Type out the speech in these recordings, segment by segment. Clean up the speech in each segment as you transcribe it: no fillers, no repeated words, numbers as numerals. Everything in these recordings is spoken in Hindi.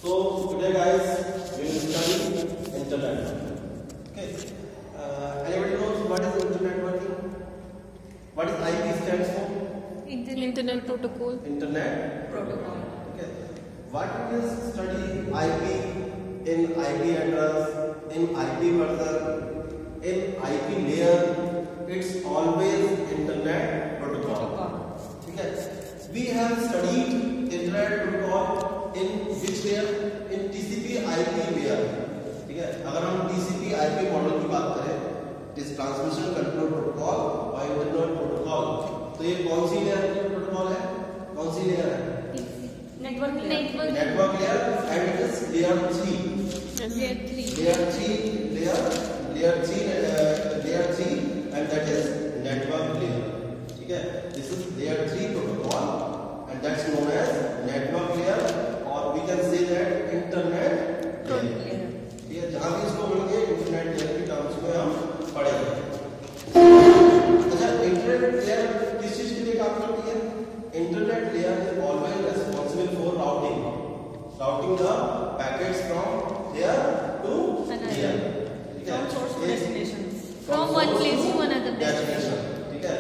So today guys we will study internet. Okay. Anybody knows what is internet working? What is IP stands for? Internet protocol. Internet protocol. Okay. What is study IP in IP address, in IP version, in IP layer? It's always internet protocol. Okay. We have studied internet protocol in which layer? In TCP IP layer. ठीक है, अगर हम TCP IP मॉडल की बात करें, इस ट्रांसमिशन कंट्रोल प्रोटोकॉल और इंटरनेट प्रोटोकॉल, तो ये कौन सी लेयर की प्रोटोकॉल है? कौन सी लेयर है? Network layer. Network layer and it is layer 3. Layer 3 and that is network layer. ठीक है, this is layer 3 protocol and that's known as network layer or we can say that internet layer. ठीक है, जहां भी इसको बोलेंगे इंटरनेट लेयर की टर्म्स में हम पढ़ेंगे. अच्छा, इंटरनेट लेयर किस चीज के लिए काम करती है? Internet layer is always responsible for routing the packets from here to here. ठीक है, From source to destination. From one place to another destination. ठीक है,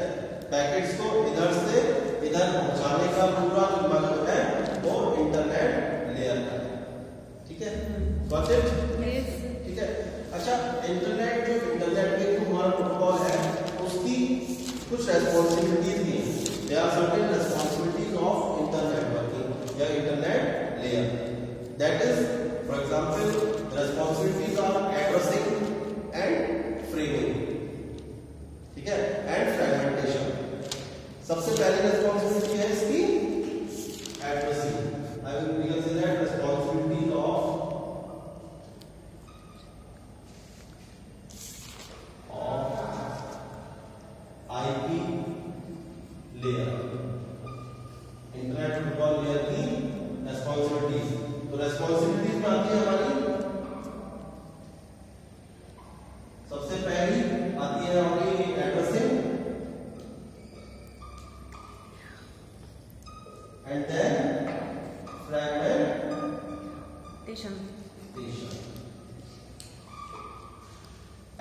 पैकेट्स को इधर से इधर पहुंचाने का पूरा जो मतलब है वो इंटरनेट लेयर का है. ठीक है, गॉट इट? Yes. ठीक है. अच्छा, इंटरनेट जो इंटरनेट में जो हमारा प्रोटोकॉल है उसकी कुछ रेस्पॉन्सिबिलिटीज भी हैं. There are certain responsibilities of internet working या internet layer. That is, for example, the responsibilities are addressing and framing. ठीक है, and fragmentation. सबसे पहले रेस्पॉन्सिबिलिटी है इसकी addressing. I will say that responsibility of IP layer, internet protocol layer की रेस्पॉन्सिबिलिटीज. तो रेस्पॉन्सिबिलिटीज में आती है हमारी सबसे पहली आती है हमारी addressing and then fragmentation.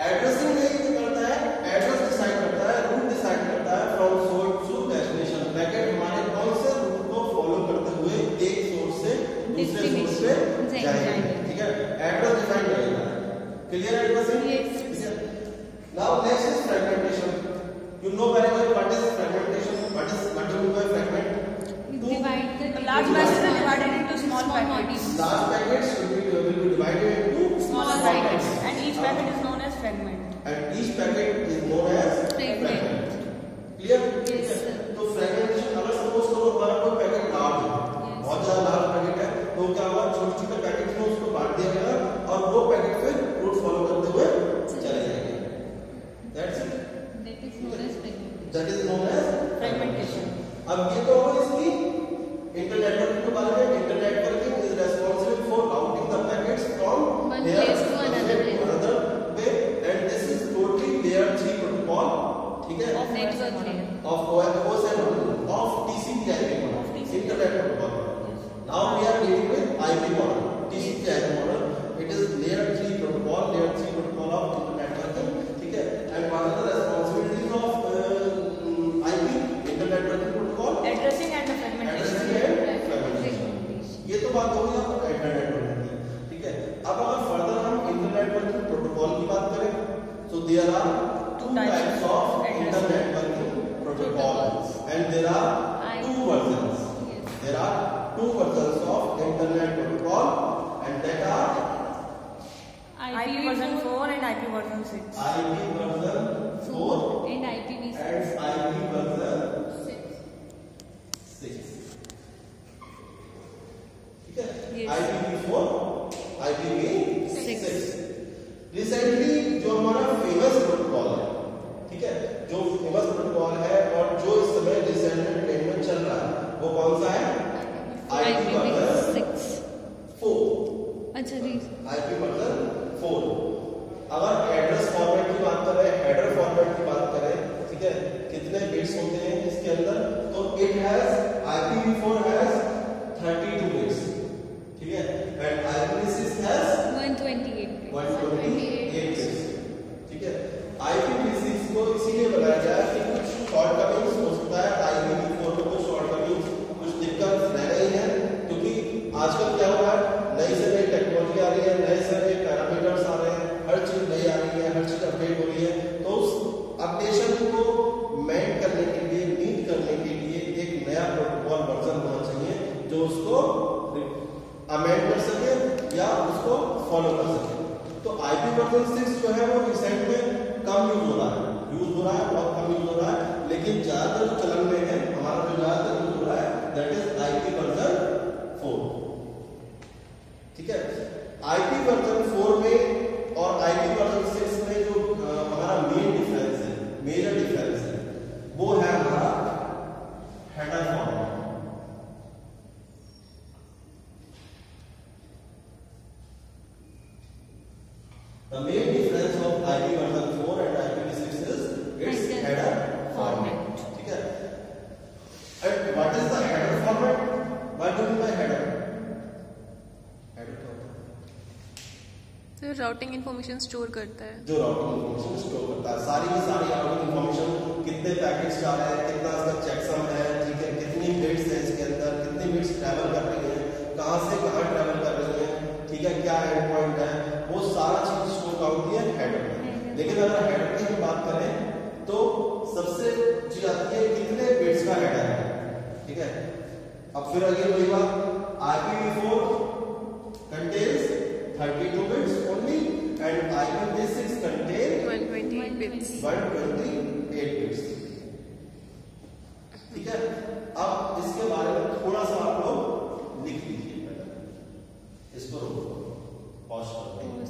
Addressing में क्या करता है? एड्रेस डिसाइड करता है, रूट डिसाइड करता है from source to destination. Packet हमारे कौन से रूट को फॉलो करते हुए एक सोर्स से दूसरे सोर्स पे जाएंगे. ठीक है, एड्रेस डिफाइन करेगा. Clear addressing? ठीक है. Now next is fragmentation. You know very well what is fragmentation. What do you mean by fragment? Divide the large masses are divided into small packets. Large packets will be divided into Smaller packets, and each packet is known as fragment. And each packet is known as fragment. Clear? Yes, sir. तो fragmentation अगर सपोज करो हमारा कोई पैकेट लार्ज है, बहुत ज्यादा लार्ज पैकेट है, तो क्या होगा? छोटे छोटे पैकेट में उसको बांट दिया गया और वो पैकेट फिर रूट फॉलो करते हुए चले जाएंगे. That's it. That is known as fragmentation. That is known as Fragmentation. अब ये तो होगा इसकी इंटरनेटवर्किंग के बारे में. Internetworking is responsible for routing the packets from One place to another way and this is totally layer 3 protocol. ठीक है, Of network layer. of OSI of TCP IP model, internet protocol. Now we are dealing with IP model, TCP IP model. It is layer 3 protocol, layer 3 protocol of internet networking. ठीक है, and what are the responsibilities of IP internet networking protocol? Addressing and the fragmentation. ये तो बात हो गई आपको इंटरनेट वर्किंग की. ठीक है, अब अगर फर्दर हम इंटरनेट वर्किंग प्रोटोकॉल की बात करें तो there are two types of internet working protocol and there are two versions. There are two versions of internet protocol and that are IP version 4 and IP version 6. IP version 4 and IPv6. and IP version 6. ठीक है, Yes. IPv4, IPv6. रिसेंटली जो हमारा फेमस प्रोटोकॉल है, ठीक है, जो फेमस प्रोटोकॉल है और जो इस समय रिसेंट ट्रेंड में चल रहा है वो कौन सा है? IPv6. 4. अच्छा जी. IP version 4. अगर एड्रेस फॉर्मेट की बात करें, हेडर फॉर्मेट की बात करें, ठीक है, कितने बिट्स होते हैं इसके अंदर? तो it has IPv4 has 32 bits. ठीक है, एंड इसीलिए बनाया गया है कि कुछ शॉर्टकमिंग्स हो सकता है IPv4 में कुछ शॉर्टकमिंग्स, कुछ दिक्कत रह गई है, क्योंकि आजकल क्या हो रहा है, नई से नई टेक्नोलॉजी आ रही है, नए से नए पैरामीटर्स आ रहे हैं, हर चीज नई आ रही है, हर चीज अपडेट हो रही है। तो उस अपडेशन को मेंट करने के लिए, मीट करने के लिए एक नया प्रोटोकॉल वर्जन होना चाहिए जो उसको अमेंड कर सके या उसको फॉलो कर सके। तो IP वर्जन 6 जो है वो रिसेंट में कम यूज हो रहा है, बहुत कम यूज हो रहा है, लेकिन ज्यादातर चलन में है, हमारा जो ज्यादातर यूज हो रहा है दैट इज IP वर्जन 4। ठीक है, IP वर्जन 4 में और IP वर्जन 6 में जो हमारा मेन डिफरेंस है, मेजर डिफरेंस है, वो है हमारा header format. The main difference of IP version 4 and IPv6 is its header format. ठीक है? And what is the header format? What do you mean by header? Header format. तो राउटिंग इंफॉर्मेशन स्टोर करता है, जो राउटिंग इंफॉर्मेशन स्टोर करता है, सारी की सारी राउटिंग इंफॉर्मेशन, कितने पैकेट्स जा रहे हैं, कितना इसका चेकसम है, ठीक है, कितनी बिट्स है इसके अंदर, कितनी बिट्स ट्रैवल कर रही हैं, कहां से कहां ट्रैवल कर रही हैं, ठीक है, क्या एंड पॉइंट है, वो सारा चीज स्टोर होती है हेडर में। लेकिन अगर हेडर की हम बात करें तो सबसे चीज आती है कितने बिट्स का हेडर है। ठीक है, अब फिर अगली वही बात, IPv4 contains 32 bits only and IPv6 contains 128 bits। 128 bits। ठीक है, अब इसके बारे में थोड़ा सा आप लोग लिख लीजिए, इसको पॉज करते हैं।